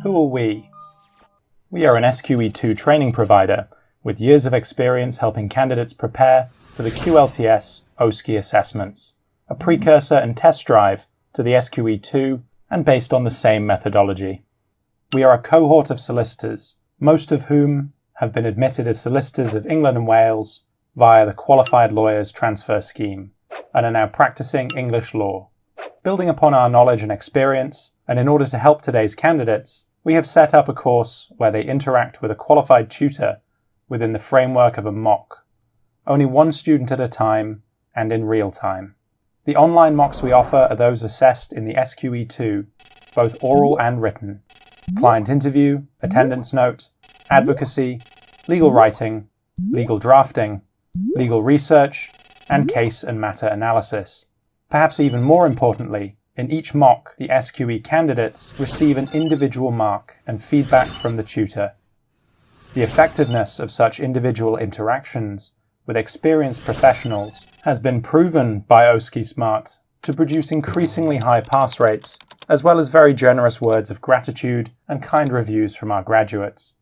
Who are we? We are an SQE2 training provider with years of experience helping candidates prepare for the QLTS OSCE assessments, a precursor and test drive to the SQE2 and based on the same methodology. We are a cohort of solicitors, most of whom have been admitted as solicitors of England and Wales via the Qualified Lawyers Transfer Scheme and are now practicing English law. Building upon our knowledge and experience, and in order to help today's candidates, we have set up a course where they interact with a qualified tutor within the framework of a mock, only one student at a time and in real time. The online mocks we offer are those assessed in the SQE2, both oral and written, client interview, attendance note, advocacy, legal writing, legal drafting, legal research, and case and matter analysis. Perhaps even more importantly, in each mock, the SQE candidates receive an individual mark and feedback from the tutor. The effectiveness of such individual interactions with experienced professionals has been proven by OSCEsmart to produce increasingly high pass rates, as well as very generous words of gratitude and kind reviews from our graduates.